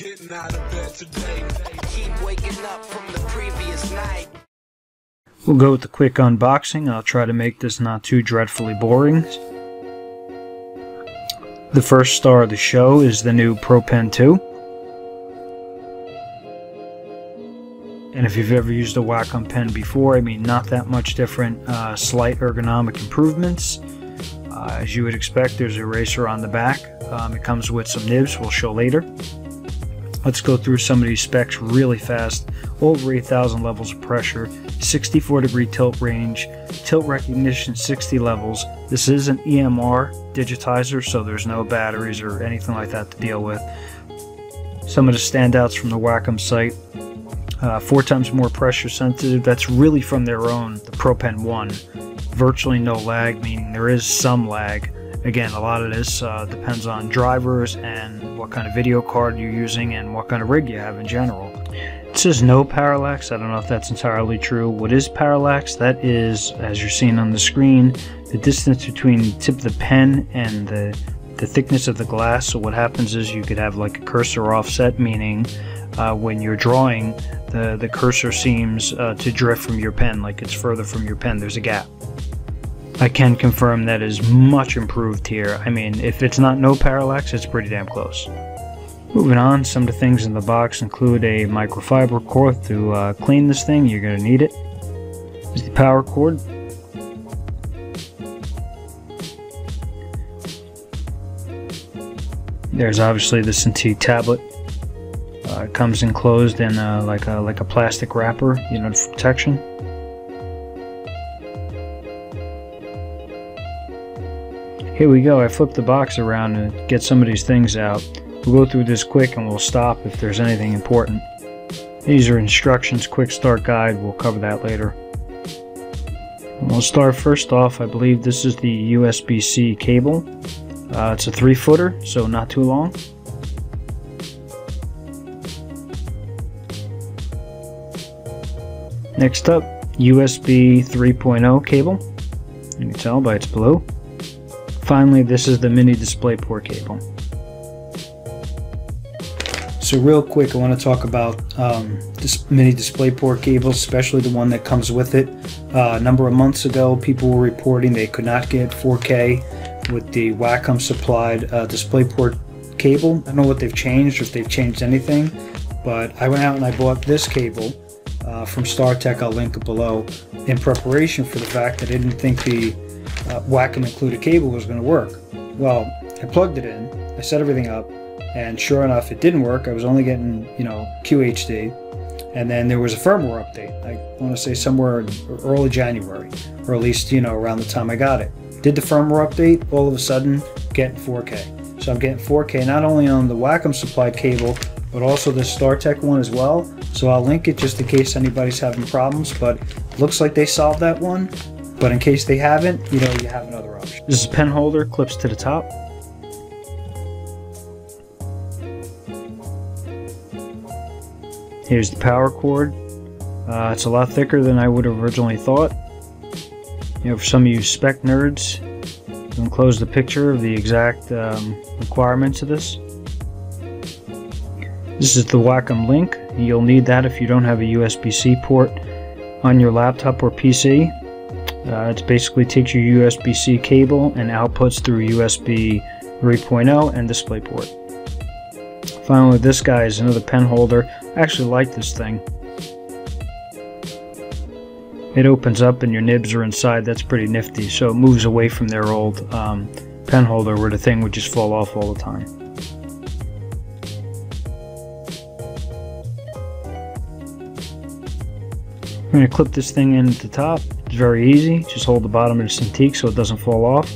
getting out of bed today. Keep waking up from the previous night. We'll go with the quick unboxing. I'll try to make this not too dreadfully boring. The first star of the show is the new Pro Pen 2. And if you've ever used a Wacom pen before, I mean, not that much different, slight ergonomic improvements. As you would expect, there's an eraser on the back. It comes with some nibs we'll show later. Let's go through some of these specs really fast. Over 8,000 levels of pressure, 64-degree tilt range, tilt recognition 60 levels. This is an EMR digitizer, so there's no batteries or anything like that to deal with. Some of the standouts from the Wacom site. 4 times more pressure sensitive. That's really from their own, the Pro Pen 1. Virtually no lag, meaning there is some lag. Again, a lot of this depends on drivers and what kind of video card you're using and what kind of rig you have in general. It says no parallax. I don't know if that's entirely true. What is parallax? That is, as you're seeing on the screen, the distance between the tip of the pen and the thickness of the glass. So what happens is you could have like a cursor offset, meaning when you're drawing, the cursor seems to drift from your pen, like it's further from your pen. There's a gap. I can confirm that is much improved here. I mean, if it's not no parallax, it's pretty damn close. Moving on, some of the things in the box include a microfiber cord to clean this thing. You're going to need it. There's the power cord. There's obviously the Cintiq tablet. It comes enclosed in like a plastic wrapper, you know, for protection. Here we go. I flipped the box around to get some of these things out. We'll go through this quick and we'll stop if there's anything important. These are instructions, quick start guide. We'll cover that later. And we'll start first off. I believe this is the USB-C cable. It's a 3-footer, so not too long. Next up, USB 3.0 cable. You can tell by its blue. Finally, this is the mini DisplayPort cable. So real quick, I want to talk about this mini DisplayPort cable, especially the one that comes with it. A number of months ago, people were reporting they could not get 4K with the Wacom supplied DisplayPort cable. I don't know what they've changed, or if they've changed anything, but I went out and I bought this cable from StarTech. I'll link it below, in preparation for the fact that I didn't think the Wacom included cable was going to work. Well, I plugged it in, I set everything up, and sure enough, it didn't work. I was only getting, you know, QHD, and then there was a firmware update. I want to say somewhere in early January, or at least, you know, around the time I got it. Did the firmware update, all of a sudden getting 4K. So I'm getting 4K not only on the Wacom supplied cable, but also the StarTech one as well. So I'll link it just in case anybody's having problems, but looks like they solved that one. But in case they haven't, you know, you have another option. This is a pen holder, clips to the top. Here's the power cord. It's a lot thicker than I would have originally thought. You know, for some of you spec nerds, I'll enclose the picture of the exact requirements of this. This is the Wacom link. You'll need that if you don't have a USB-C port on your laptop or PC. It basically takes your USB-C cable and outputs through USB 3.0 and DisplayPort. Finally, this guy is another pen holder. I actually like this thing. It opens up and your nibs are inside. That's pretty nifty. So it moves away from their old pen holder where the thing would just fall off all the time. I'm going to clip this thing in at the top. It's very easy. Just hold the bottom of the Cintiq so it doesn't fall off.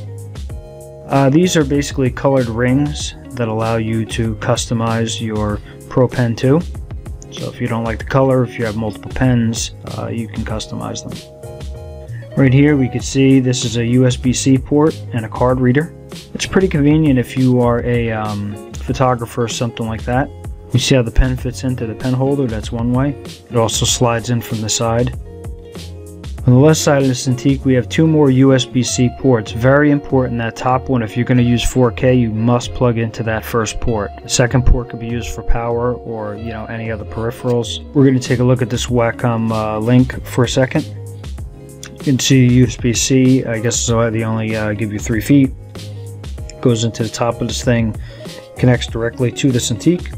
These are basically colored rings that allow you to customize your Pro Pen 2. So if you don't like the color, if you have multiple pens, you can customize them. Right here we can see this is a USB-C port and a card reader. It's pretty convenient if you are a photographer or something like that. You see how the pen fits into the pen holder? That's one way. It also slides in from the side. On the left side of the Cintiq, we have two more USB-C ports. Very important, that top one, if you're going to use 4K, you must plug into that first port. The second port could be used for power or, you know, any other peripherals. We're going to take a look at this Wacom link for a second. You can see USB-C, I guess so they only give you 3 feet. Goes into the top of this thing, connects directly to the Cintiq,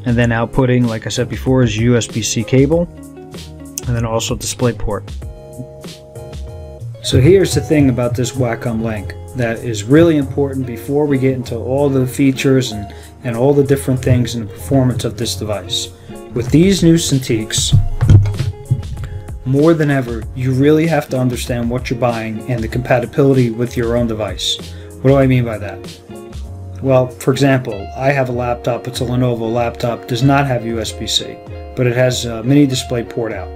and then outputting, like I said before, is USB-C cable, and then also DisplayPort. So here's the thing about this Wacom link that is really important before we get into all the features and all the different things and the performance of this device. With these new Cintiqs, more than ever, you really have to understand what you're buying and the compatibility with your own device. What do I mean by that? Well, for example, I have a laptop, it's a Lenovo laptop, does not have USB-C, but it has a mini DisplayPort out.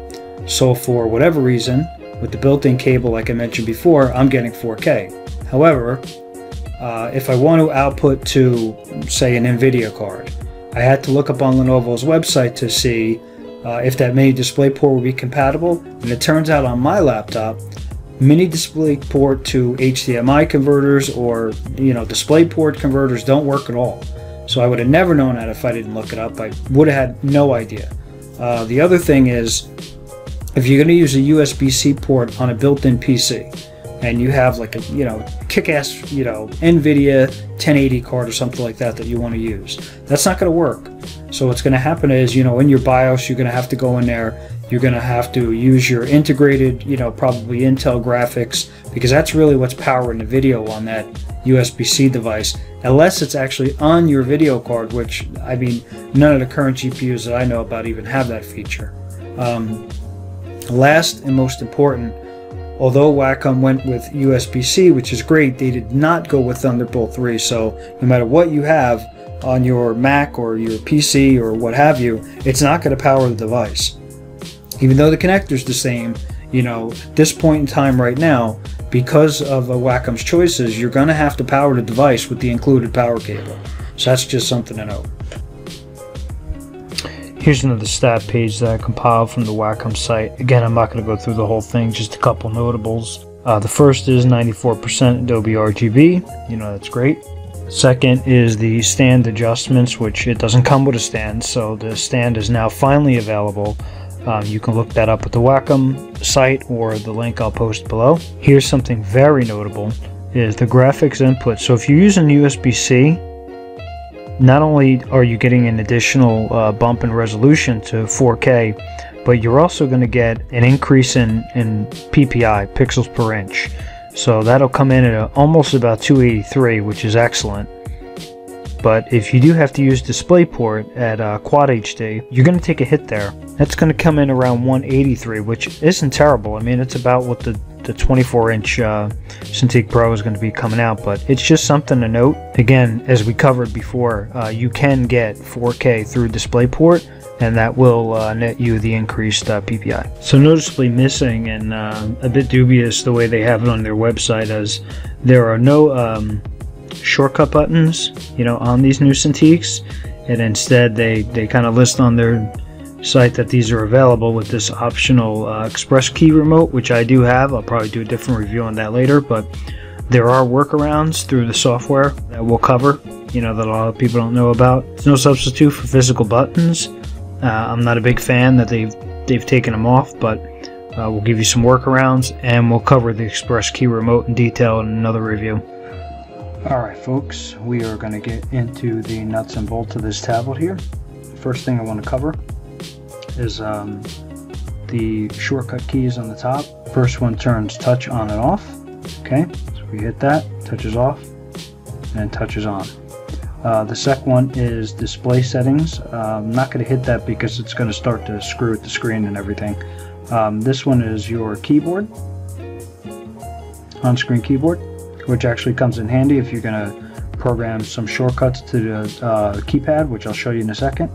So for whatever reason, with the built-in cable like I mentioned before, I'm getting 4K. However, if I want to output to, say, an NVIDIA card, I had to look up on Lenovo's website to see if that mini DisplayPort would be compatible, and it turns out on my laptop, mini DisplayPort to HDMI converters or, you know, DisplayPort converters don't work at all. So I would have never known that if I didn't look it up. I would have had no idea. The other thing is, if you're going to use a USB-C port on a built-in PC, and you have like a, you know, kick-ass, you know, NVIDIA 1080 card or something like that you want to use, that's not going to work. So what's going to happen is, you know, in your BIOS, you're going to have to go in there, you're going to have to use your integrated, you know, probably Intel graphics, because that's really what's powering the video on that USB-C device, unless it's actually on your video card, which, I mean, none of the current GPUs that I know about even have that feature. Last and most important, although Wacom went with USB-C, which is great, they did not go with Thunderbolt 3, so no matter what you have on your Mac or your PC or what have you, it's not going to power the device. Even though the connector's the same, you know, at this point in time right now, because of Wacom's choices, you're going to have to power the device with the included power cable. So that's just something to note. Here's another stat page that I compiled from the Wacom site. Again, I'm not going to go through the whole thing, just a couple notables. The first is 94% Adobe RGB, you know, that's great. Second is the stand adjustments, which it doesn't come with a stand, so the stand is now finally available. You can look that up at the Wacom site or the link I'll post below. Here's something very notable, is the graphics input. So if you're using USB-C, not only are you getting an additional bump in resolution to 4K, but you're also going to get an increase in PPI, pixels per inch. So that'll come in at almost about 283, which is excellent. But if you do have to use DisplayPort at Quad HD, you're going to take a hit there. That's going to come in around 183, which isn't terrible. I mean, it's about what the 24-inch Cintiq Pro is going to be coming out, but it's just something to note. Again, as we covered before, you can get 4K through DisplayPort, and that will net you the increased PPI. So noticeably missing and a bit dubious the way they have it on their website, as there are no shortcut buttons, you know, on these new Cintiqs, and instead they kind of list on their site that these are available with this optional express key remote, which I do have. I'll probably do a different review on that later, but there are workarounds through the software that we'll cover, you know, that a lot of people don't know about. There's no substitute for physical buttons. I'm not a big fan that they've taken them off, but we'll give you some workarounds, and we'll cover the express key remote in detail in another review. Alright folks, we are going to get into the nuts and bolts of this tablet here. First thing I want to cover is the shortcut keys on the top. First one turns touch on and off. Okay, so we hit that, touches off, and touches on. The second one is display settings. I'm not going to hit that because it's going to start to screw with the screen and everything. This one is your keyboard, on-screen keyboard, which actually comes in handy if you're going to program some shortcuts to the keypad, which I'll show you in a second.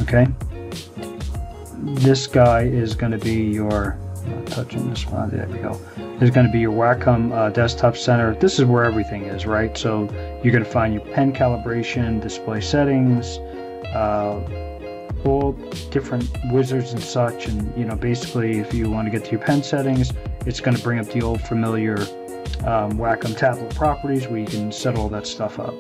Okay. This guy is going to be your, touching this one, there we go, is going to be your Wacom desktop center. This is where everything is, right? So you're going to find your pen calibration, display settings, all different wizards and such, and you know, basically if you want to get to your pen settings, it's going to bring up the old familiar Wacom tablet properties where you can set all that stuff up.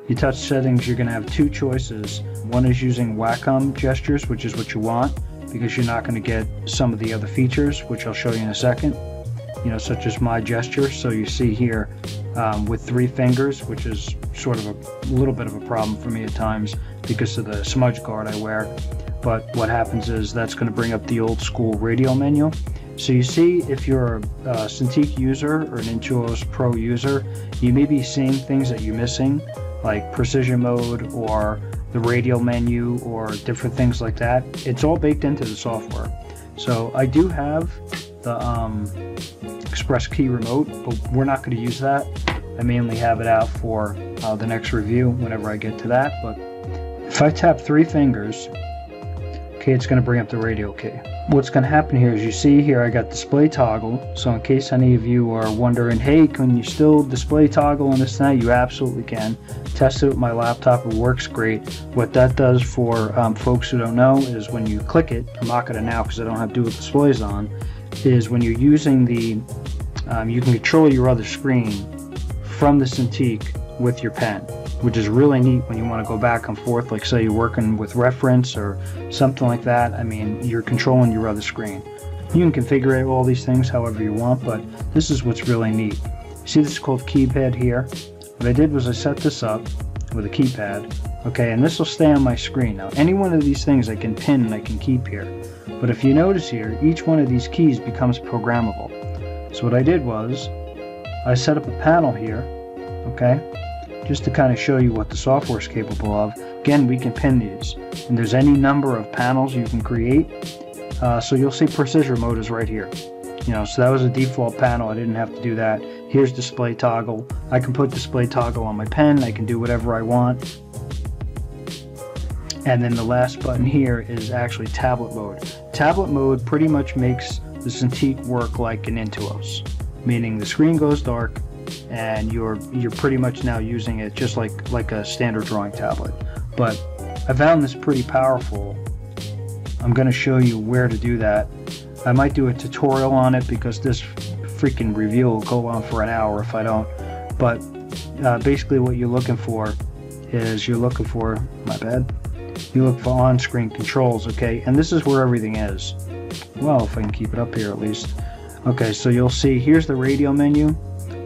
Your touch settings, you're going to have two choices. One is using Wacom gestures, which is what you want, because you're not going to get some of the other features, which I'll show you in a second, you know, such as my gesture. So you see here with 3 fingers, which is sort of a little bit of a problem for me at times because of the smudge guard I wear. But what happens is that's going to bring up the old school radial menu. So you see, if you're a Cintiq user or an Intuos Pro user, you may be seeing things that you're missing, like precision mode or the radial menu or different things like that. It's all baked into the software. So I do have the express key remote, but we're not going to use that. I mainly have it out for the next review whenever I get to that. But if I tap 3 fingers, okay, it's going to bring up the radial key. What's going to happen here is, you see here I got display toggle. So in case any of you are wondering, hey, can you still display toggle and this and that, you absolutely can. Tested it with my laptop, it works great. What that does for folks who don't know is when you click it, I'm not going to now because I don't have dual displays on, is when you're using the, you can control your other screen from the Cintiq with your pen, which is really neat when you want to go back and forth, like say you're working with reference or something like that. I mean, you're controlling your other screen. You can configure all these things however you want, but this is what's really neat. See, this is called keypad here. What I did was I set this up with a keypad, okay, and this will stay on my screen. Now, any one of these things I can pin and I can keep here, but if you notice here, each one of these keys becomes programmable. So what I did was I set up a panel here, okay, just to kind of show you what the software is capable of. Again, we can pin these, and there's any number of panels you can create. So you'll see precision mode is right here. You know, so that was a default panel. I didn't have to do that. Here's display toggle. I can put display toggle on my pen. I can do whatever I want. And then the last button here is actually tablet mode. Tablet mode pretty much makes the Cintiq work like an Intuos, meaning the screen goes dark and you're pretty much now using it just like a standard drawing tablet. But I found this pretty powerful. I'm going to show you where to do that. I might do a tutorial on it because this freaking review will go on for an hour if I don't. But basically what you're looking for is you look for on-screen controls, okay? And this is where everything is. Well, if I can keep it up here at least. Okay, so you'll see here's the radial menu.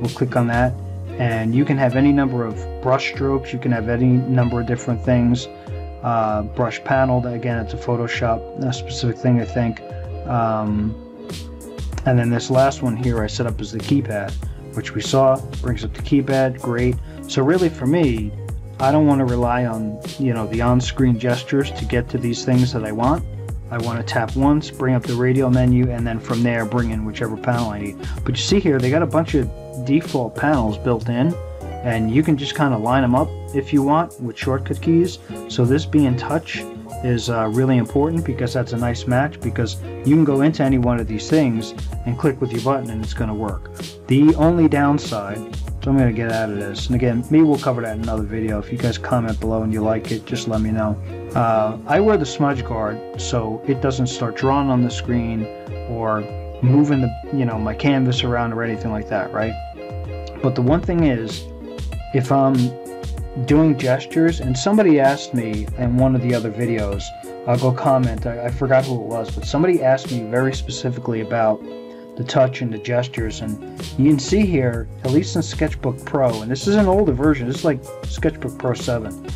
We'll click on that, and you can have any number of brush strokes. You can have any number of different things. Brush panel, again, it's a Photoshop specific thing, I think. And then this last one here I set up as the keypad, which we saw brings up the keypad. Great. So really for me, I don't want to rely on, you know, the on-screen gestures to get to these things that I want. I want to tap once, bring up the radial menu, and then from there bring in whichever panel I need. But you see here, they got a bunch of default panels built in, and you can just kind of line them up if you want with shortcut keys. So this being touch is really important because that's a nice match, because you can go into any one of these things and click with your button and it's going to work. The only downside, so I'm going to get out of this, and again, maybe we'll cover that in another video. If you guys comment below and you like it, just let me know. I wear the smudge guard so it doesn't start drawing on the screen or moving the, you know, my canvas around or anything like that, right? But the one thing is, if I'm doing gestures, and somebody asked me in one of the other videos, I'll go comment, I forgot who it was, but somebody asked me very specifically about the touch and the gestures, and you can see here, at least in Sketchbook Pro, and this is an older version, this is like Sketchbook Pro 7,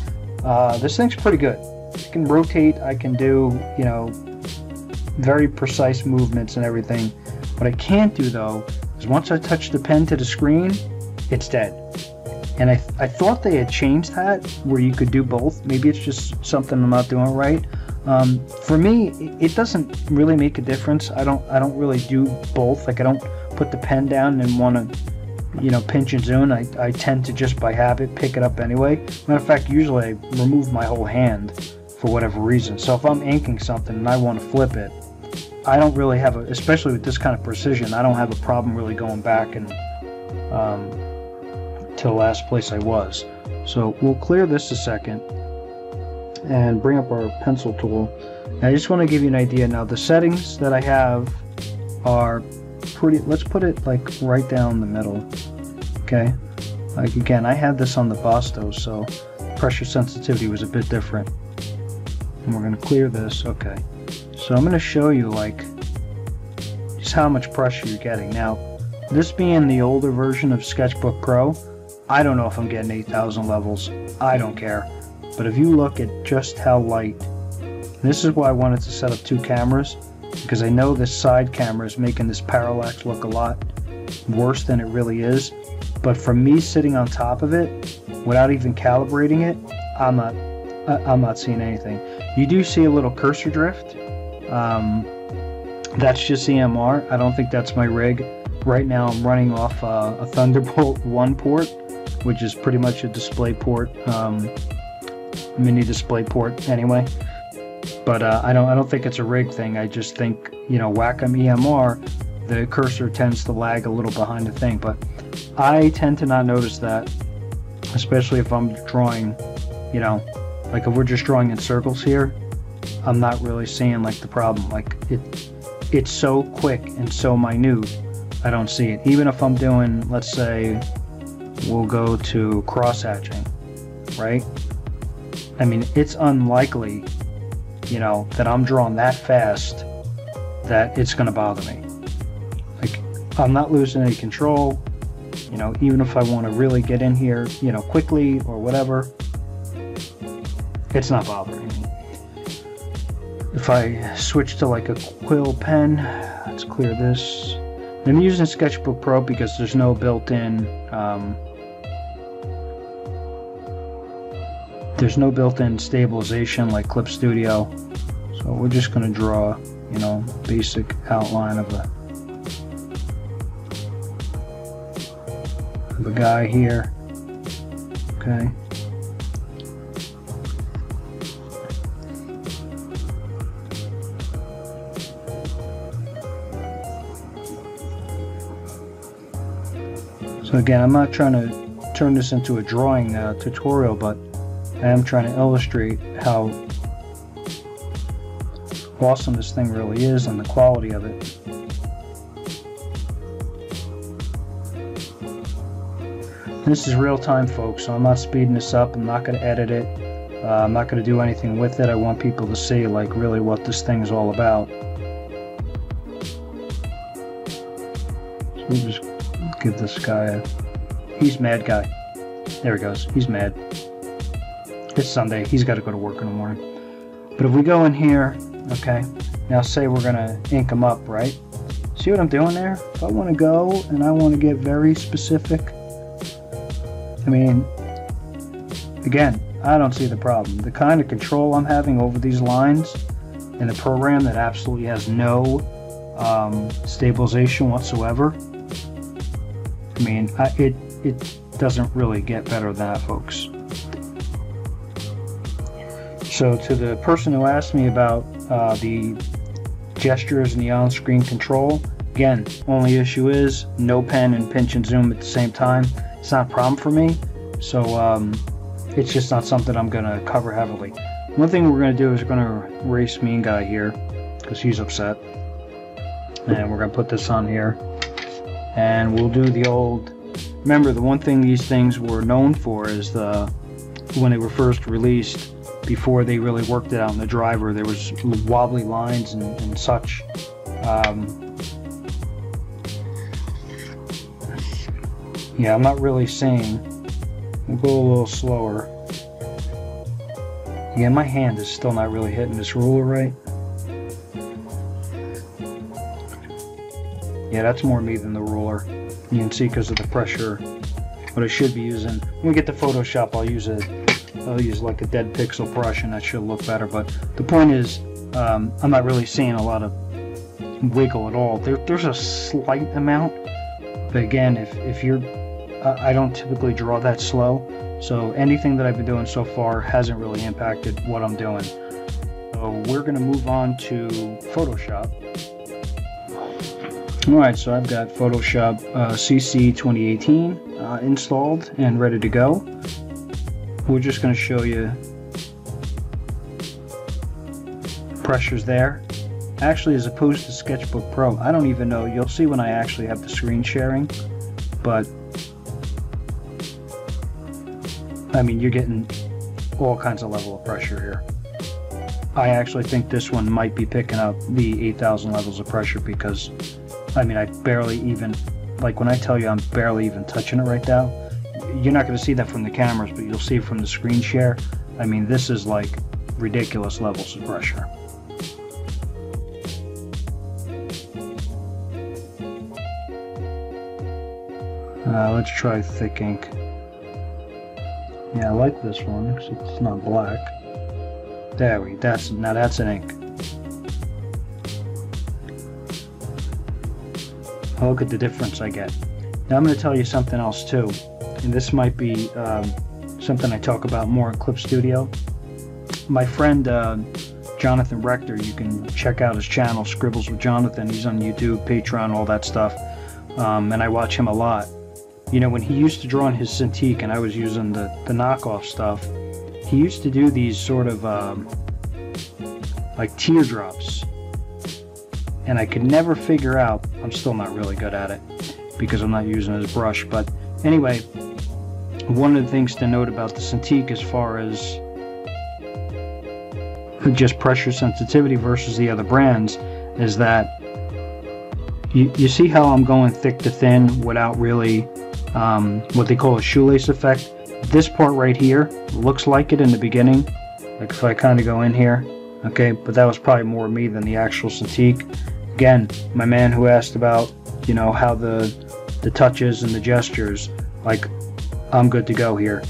this thing's pretty good. I can rotate, I can do, you know, very precise movements and everything. What I can't do though is once I touch the pen to the screen, it's dead. And I thought they had changed that where you could do both. Maybe it's just something I'm not doing right. For me, it doesn't really make a difference. I don't really do both. Like, I don't put the pen down and want to, you know, pinch and zoom. I tend to just by habit pick it up anyway. Matter of fact, usually I remove my whole hand for whatever reason. So if I'm inking something and I want to flip it, I don't really have especially with this kind of precision, I don't have a problem really going back and to the last place I was. So we'll clear this a second. and bring up our pencil tool. And I just want to give you an idea. Now the settings that I have are pretty, let's put it like right down the middle. Okay, like again, I had this on the Bastos, so pressure sensitivity was a bit different. And we're going to clear this. Okay, so I'm going to show you like just how much pressure you're getting. Now this being the older version of Sketchbook Pro, I don't know if I'm getting 8,000 levels. I don't care. But if you look at just how light, this is why I wanted to set up 2 cameras, because I know this side camera is making this parallax look a lot worse than it really is. But from me sitting on top of it without even calibrating it, I'm not seeing anything. You do see a little cursor drift. That's just EMR. I don't think that's my rig. Right now I'm running off a Thunderbolt 1 port, which is pretty much a display port, mini display port anyway. But I don't think it's a rig thing. I just think, you know, Wacom EMR, the cursor tends to lag a little behind the thing. But I tend to not notice that, especially if I'm drawing, you know, like if we're just drawing in circles here, I'm not really seeing like the problem. Like it's so quick and so minute, I don't see it. Even if I'm doing, let's say, we'll go to cross-hatching, right? I mean, it's unlikely, you know, that I'm drawing that fast that it's going to bother me. Like, I'm not losing any control, you know, even if I want to really get in here, you know, quickly or whatever, it's not bothering me. If I switch to like a quill pen, let's clear this. I'm using Sketchbook Pro because there's no built-in stabilization like Clip Studio. So we're just going to draw, you know, basic outline of a guy here. Okay. So again, I'm not trying to turn this into a drawing tutorial, but I am trying to illustrate how awesome this thing really is and the quality of it. This is real time, folks, so I'm not speeding this up. I'm not going to edit it. I'm not going to do anything with it. I want people to see like really what this thing is all about. So we'll just give this guy he's mad guy. There he goes. He's mad. It's Sunday. He's got to go to work in the morning. But if we go in here, okay, now say we're going to ink him up, right? See what I'm doing there? If I want to go and I want to get very specific, I mean, again, I don't see the problem. The kind of control I'm having over these lines in a program that absolutely has no stabilization whatsoever, I mean, it doesn't really get better than that, folks. So to the person who asked me about the gestures and the on-screen control, again, only issue is no pen and pinch and zoom at the same time. It's not a problem for me, so it's just not something I'm going to cover heavily. One thing we're going to do is we're going to erase Mean Guy here because he's upset, and we're going to put this on here, and we'll do the old. Remember, the one thing these things were known for is when they were first released, before they really worked it out in the driver, there was wobbly lines and such. Yeah, I'm not really seeing. We'll go a little slower. Yeah, my hand is still not really hitting this ruler right. Yeah, that's more me than the ruler. You can see because of the pressure. What I should be using, when we get to Photoshop, I'll use like a dead pixel brush, and that should look better. But the point is, I'm not really seeing a lot of wiggle at all. There's a slight amount, but again, if you're, I don't typically draw that slow, so anything that I've been doing so far hasn't really impacted what I'm doing. So we're going to move on to Photoshop. Alright, so I've got Photoshop CC 2018 installed and ready to go. We're just going to show you pressures there. Actually, as opposed to Sketchbook Pro, I don't even know. You'll see when I actually have the screen sharing, but I mean, you're getting all kinds of level of pressure here. I actually think this one might be picking up the 8,000 levels of pressure because, I mean, I barely even, like when I tell you I'm barely even touching it right now, you're not going to see that from the cameras, but you'll see it from the screen share. I mean, this is like ridiculous levels of pressure. Let's try thick ink. Yeah, I like this one because it's not black. There we go. Now that's an ink. Look at the difference I get. Now I'm going to tell you something else too, and this might be something I talk about more in Clip Studio. My friend Jonathan Rector, you can check out his channel, Scribbles with Jonathan. He's on YouTube, Patreon, all that stuff, and I watch him a lot. You know, when he used to draw on his Cintiq and I was using the knockoff stuff, he used to do these sort of like teardrops, and I could never figure out, I'm still not really good at it because I'm not using his brush, but anyway, one of the things to note about the Cintiq as far as just pressure sensitivity versus the other brands is that you see how I'm going thick to thin without really what they call a shoelace effect. This part right here looks like it in the beginning, like if I kind of go in here, okay, but that was probably more me than the actual Cintiq. Again, my man who asked about, you know, how the touches and the gestures, like, I'm good to go here,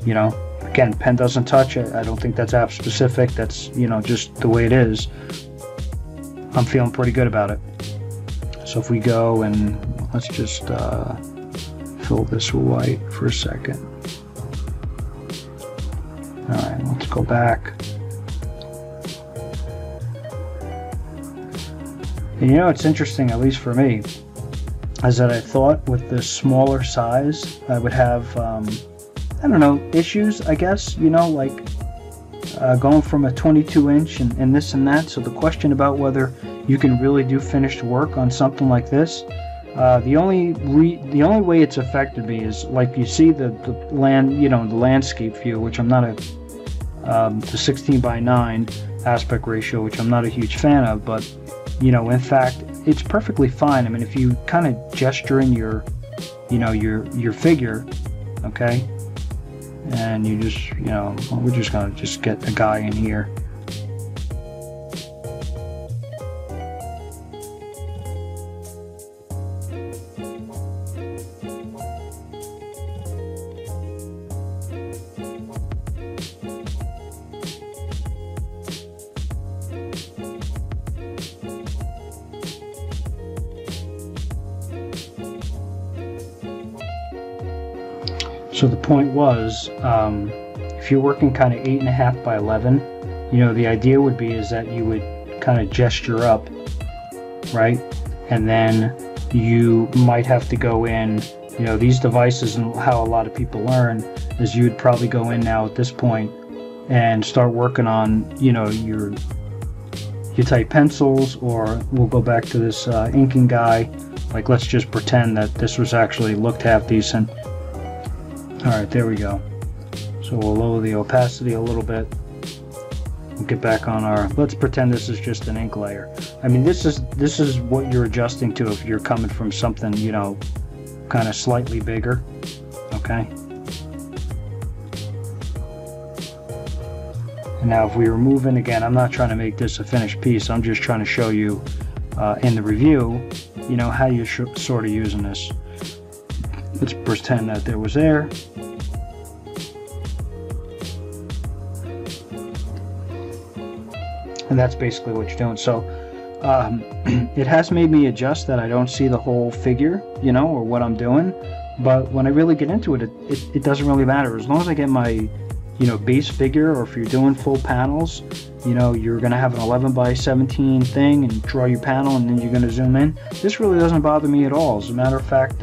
you know. Again, pen doesn't touch. I don't think that's app specific. That's, you know, just the way it is. I'm feeling pretty good about it. So if we go and let's just fill this white for a second. Alright, let's go back. And you know, it's interesting, at least for me, is that I thought with the smaller size I would have, I don't know, issues, I guess, you know, like going from a 22-inch and this and that. So the question about whether you can really do finished work on something like this, the only way it's affected me is, like, you see the landscape view, which I'm not the 16:9 aspect ratio, which I'm not a huge fan of, but you know, in fact, it's perfectly fine. I mean, if you kind of gesture in your figure, okay, and you just, you know, we're just gonna just get a guy in here. So the point was, if you're working kind of 8.5 by 11, you know, the idea would be is that you would kind of gesture up, right? And then you might have to go in, you know, these devices, and how a lot of people learn is you would probably go in now at this point and start working on, you know, your type pencils, or we'll go back to this inking guy. Like, let's just pretend that this was actually looked half decent. Alright, there we go. So we'll lower the opacity a little bit. We'll get back on our, let's pretend this is just an ink layer. I mean, this is what you're adjusting to if you're coming from something, you know, kind of slightly bigger. Okay. And now if we remove it again, I'm not trying to make this a finished piece. I'm just trying to show you in the review, you know, how you're sort of using this. Let's pretend that there was air. And that's basically what you're doing. So it has made me adjust that I don't see the whole figure, you know, or what I'm doing. But when I really get into it, it doesn't really matter. As long as I get my, you know, base figure, or if you're doing full panels, you know, you're going to have an 11 by 17 thing and draw your panel, and then you're going to zoom in. This really doesn't bother me at all. As a matter of fact,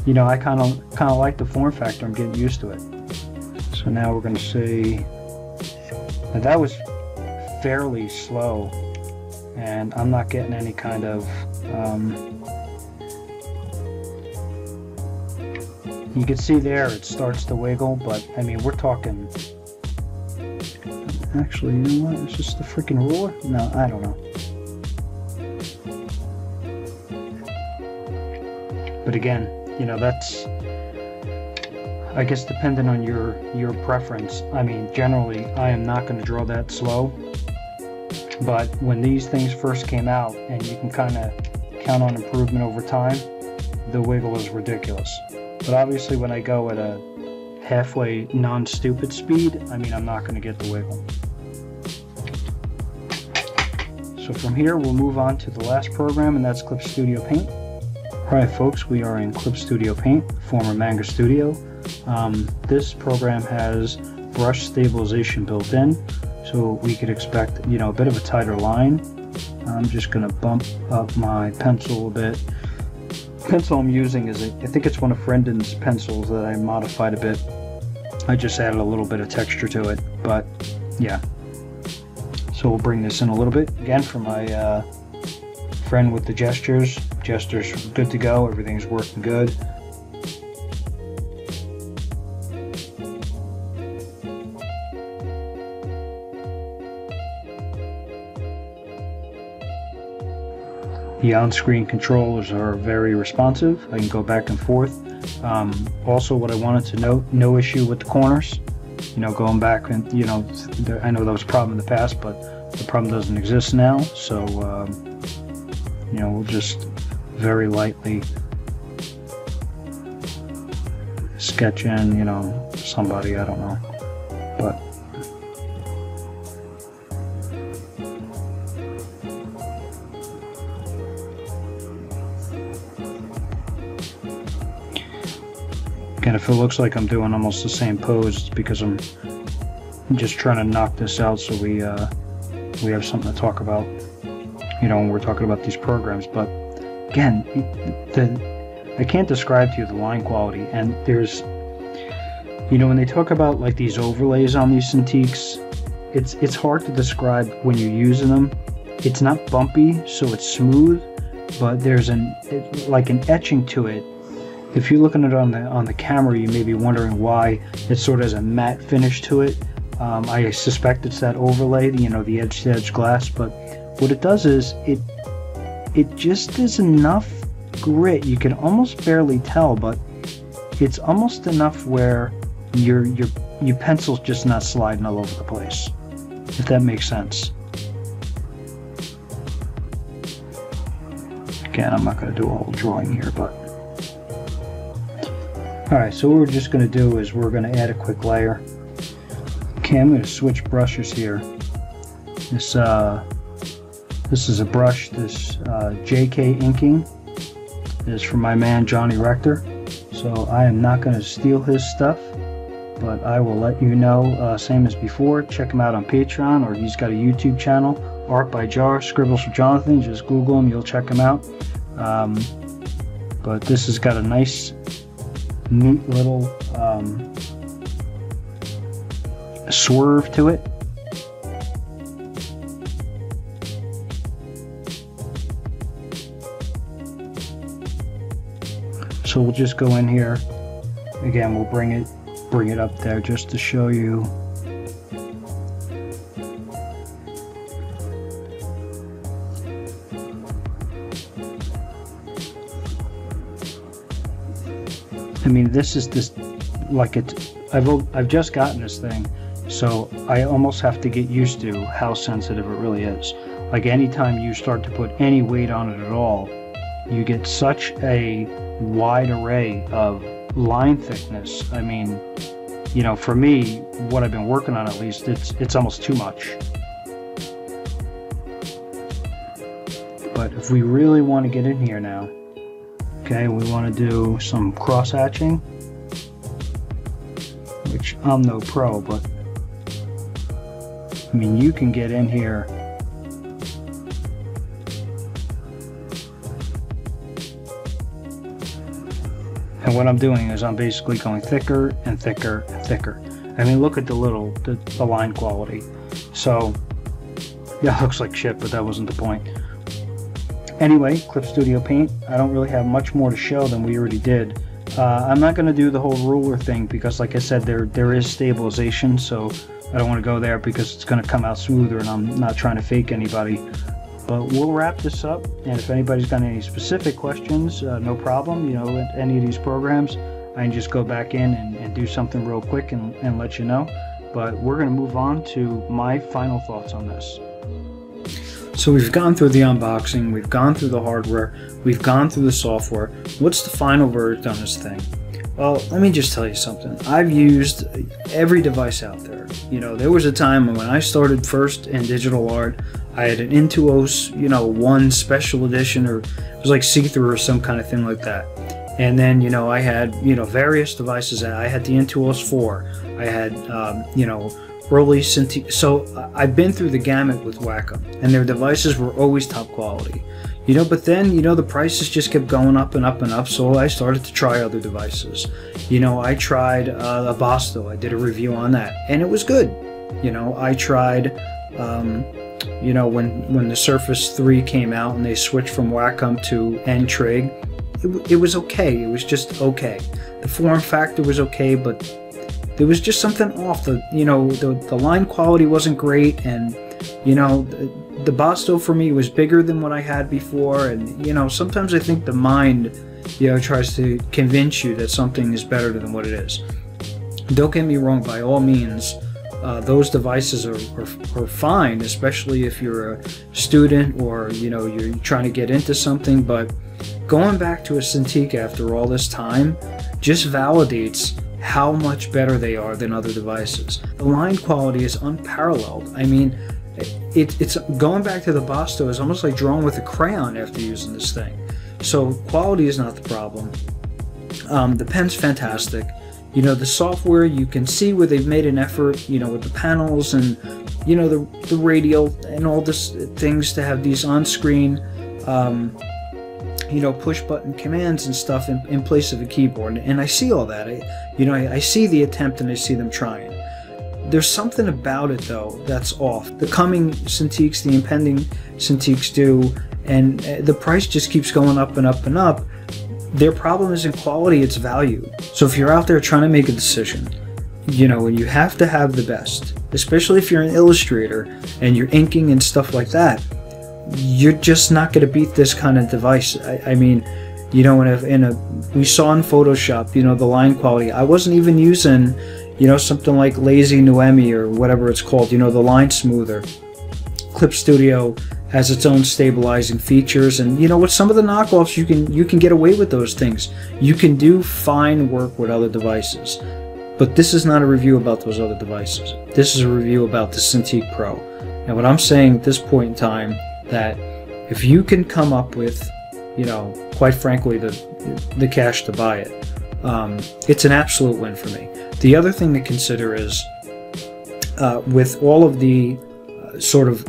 you know, I kind of like the form factor. I'm getting used to it. So now we're going to see, now that was fairly slow, and I'm not getting any kind of you can see there it starts to wiggle, but I mean, we're talking, actually, you know what, it's just the freaking ruler? No, I don't know. But again, you know, that's, I guess, dependent on your preference. I mean, generally, I am not going to draw that slow, but when these things first came out, and you can kind of count on improvement over time, the wiggle is ridiculous. But obviously, when I go at a halfway non-stupid speed, I mean, I'm not going to get the wiggle. So from here, we'll move on to the last program, and that's Clip Studio Paint. Alright folks, we are in Clip Studio Paint, former Manga Studio. This program has brush stabilization built in, so we could expect, you know, a bit of a tighter line. I'm just going to bump up my pencil a bit. The pencil I'm using is, I think it's one of Frendon's pencils that I modified a bit. I just added a little bit of texture to it, but yeah. So we'll bring this in a little bit. Again, for my friend with the gestures. Gestures good to go, everything's working good. The on-screen controls are very responsive. I can go back and forth. Also, what I wanted to note, no issue with the corners. You know, going back and, you know, I know that was a problem in the past, but the problem doesn't exist now. So, you know, we'll just very lightly sketch in, you know, somebody, I don't know, but again, if it looks like I'm doing almost the same pose, it's because I'm just trying to knock this out so we have something to talk about, you know, when we're talking about these programs. But again, I can't describe to you the line quality, and there's, you know, when they talk about like these overlays on these Cintiqs, it's hard to describe when you're using them. It's not bumpy, so it's smooth, but there's like an etching to it. If you're looking at it on the camera, you may be wondering why it sort of has a matte finish to it. I suspect it's that overlay, you know, the edge-to-edge glass, but what it does is it just is enough grit. You can almost barely tell, but it's almost enough where your pencil's just not sliding all over the place, if that makes sense. Again, I'm not going to do a whole drawing here, but alright, so what we're just going to do is we're going to add a quick layer. Okay, I'm going to switch brushes here. This is a brush, this JK inking is from my man Johnny Rector. So I am not going to steal his stuff, but I will let you know, same as before, check him out on Patreon, or he's got a YouTube channel, Art by Jar, Scribbles for Jonathan. Just Google him, you'll check him out. But this has got a nice, neat little swerve to it. So we'll just go in here again. We'll bring it up there just to show you. I mean, this is this, like, I've just gotten this thing, so I almost have to get used to how sensitive it really is. Like, anytime you start to put any weight on it at all, you get such a wide array of line thickness. I mean, you know, for me, what I've been working on, at least, it's almost too much. But if we really want to get in here now, okay, we want to do some cross hatching, which I'm no pro, but I mean, you can get in here and what I'm doing is I'm basically going thicker and thicker and thicker. I mean, look at the line quality. So Yeah, it looks like shit, but that wasn't the point. Anyway, Clip Studio Paint, I don't really have much more to show than we already did. I'm not going to do the whole ruler thing because, like I said, there is stabilization, so I don't want to go there because it's going to come out smoother, and I'm not trying to fake anybody. But we'll wrap this up, and if anybody's got any specific questions, no problem. You know, with any of these programs, I can just go back in and do something real quick and let you know. But we're going to move on to my final thoughts on this. So we've gone through the unboxing, we've gone through the hardware, we've gone through the software. What's the final verdict on this thing? Well, let me just tell you something. I've used every device out there. You know, there was a time when I started first in digital art, I had an Intuos, you know, 1 special edition, or it was like see-through or some kind of thing like that. And then, you know, I had, you know, various devices. I had the Intuos 4. I had, you know, early Cintiq. So I've been through the gamut with Wacom, and their devices were always top quality. You know, but then, you know, the prices just kept going up and up and up, so I started to try other devices. You know, I tried a Basto. I did a review on that, and it was good. You know, I tried, you know, when the Surface 3 came out and they switched from Wacom to N-Trig, it was okay. It was just okay. The form factor was okay, but there was just something off. You know, the line quality wasn't great, and, you know, the Basto for me was bigger than what I had before, and, you know, sometimes I think the mind, you know, tries to convince you that something is better than what it is. Don't get me wrong, by all means, those devices are fine, especially if you're a student or, you know, you're trying to get into something, but going back to a Cintiq after all this time just validates how much better they are than other devices. The line quality is unparalleled. I mean, it's going back to the Basto is almost like drawing with a crayon after using this thing. So quality is not the problem. The pen's fantastic. You know, the software, you can see where they've made an effort, you know, with the panels and, you know, the radial and all this things to have these on-screen, you know, push-button commands and stuff in place of a keyboard. And I see all that. I see the attempt and I see them trying. There's something about it, though, that's off. The coming Cintiqs, the impending Cintiqs do, and the price just keeps going up and up and up. Their problem isn't quality, it's value. So if you're out there trying to make a decision, you know, and you have to have the best, especially if you're an illustrator and you're inking and stuff like that, you're just not going to beat this kind of device. I mean, you know, we saw in Photoshop, you know, the line quality. I wasn't even using, you know, something like Lazy Noemi or whatever it's called, you know, the line smoother. Clip Studio has its own stabilizing features, and you know, with some of the knockoffs, you can get away with those things. You can do fine work with other devices. But this is not a review about those other devices. This is a review about the Cintiq Pro. And what I'm saying at this point in time, that if you can come up with, you know, quite frankly, the cash to buy it, it's an absolute win for me. The other thing to consider is, with all of the sort of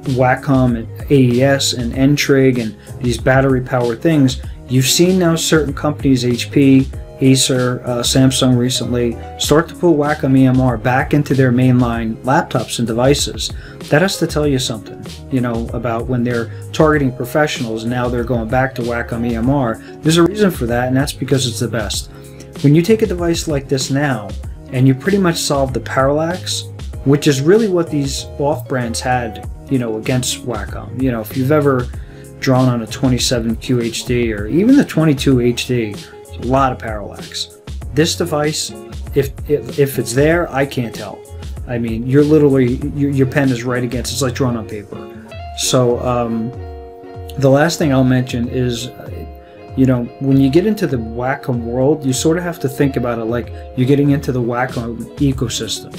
Wacom and AES and N-Trig and these battery-powered things, you've seen now certain companies, HP, Acer, Samsung recently, start to put Wacom EMR back into their mainline laptops and devices. That has to tell you something, you know, about when they're targeting professionals, now they're going back to Wacom EMR. There's a reason for that, and that's because it's the best. When you take a device like this now, and you pretty much solve the parallax, which is really what these off-brands had, you know, against Wacom. You know, if you've ever drawn on a 27 QHD or even the 22 HD, it's a lot of parallax. This device, if it's there, I can't tell. I mean, you're literally, your pen is right against, it's like drawn on paper. So the last thing I'll mention is, you know, when you get into the Wacom world, you sort of have to think about it like you're getting into the Wacom ecosystem.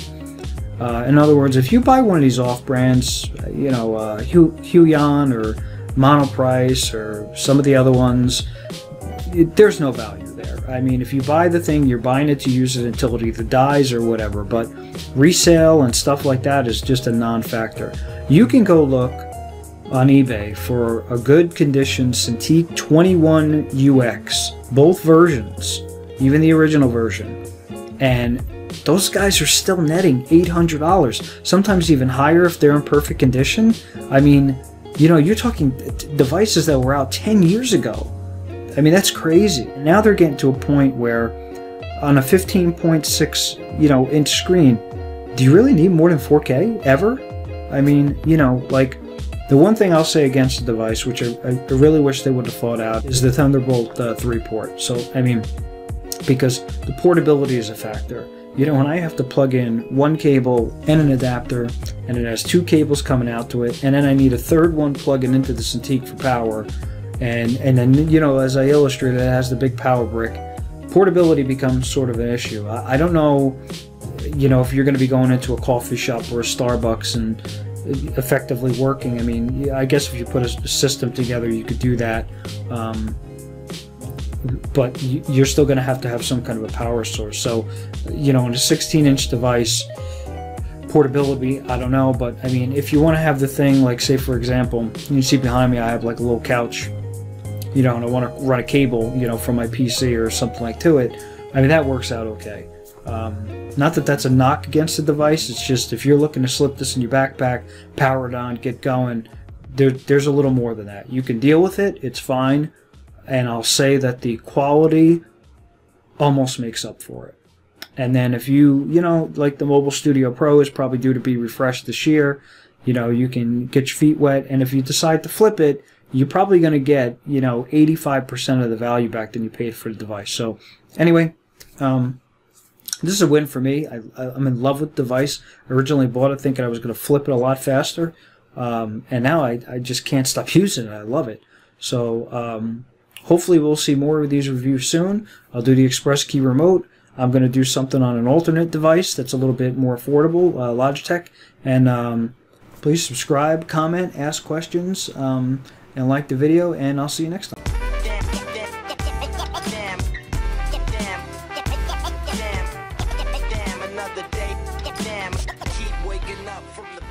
In other words, if you buy one of these off-brands, you know, Huion or Monoprice or some of the other ones, there's no value there. I mean, if you buy the thing, you're buying it to use it until it either dies or whatever, but resale and stuff like that is just a non-factor. You can go look on eBay for a good condition Cintiq 21UX, both versions, even the original version, and those guys are still netting $800, sometimes even higher if they're in perfect condition. I mean, you know, you're talking devices that were out 10 years ago. I mean, that's crazy. Now they're getting to a point where on a 15.6, you know, inch screen, do you really need more than 4K ever? I mean, you know, like, the one thing I'll say against the device, which I really wish they would have thought out, is the Thunderbolt 3 port. So, I mean, because the portability is a factor. You know, when I have to plug in one cable and an adapter, and it has two cables coming out to it, and then I need a third one plugging into the Cintiq for power, and then, you know, as I illustrated, it has the big power brick. Portability becomes sort of an issue. I don't know, you know, if you're going to be going into a coffee shop or a Starbucks and effectively working. I mean, I guess if you put a system together, you could do that. But you're still going to have some kind of a power source. So, you know, in a 16-inch device, portability, I don't know. But, I mean, if you want to have the thing, like, say, for example, you see behind me, I have, like, a little couch, you know, and I want to run a cable, you know, from my PC or something like to it. I mean, that works out okay. Not that that's a knock against the device. It's just if you're looking to slip this in your backpack, power it on, get going, there's a little more than that. You can deal with it. It's fine. And I'll say that the quality almost makes up for it. And then if you know, like the Mobile Studio Pro is probably due to be refreshed this year, you know, you can get your feet wet. And if you decide to flip it, you're probably going to get, you know, 85% of the value back than you paid for the device. So anyway, this is a win for me. I'm in love with the device. I originally bought it thinking I was going to flip it a lot faster. And now I just can't stop using it. I love it. So hopefully we'll see more of these reviews soon. I'll do the Express Key Remote. I'm going to do something on an alternate device that's a little bit more affordable, Logitech. And please subscribe, comment, ask questions, and like the video. And I'll see you next time. Another day, damn, keep waking up from the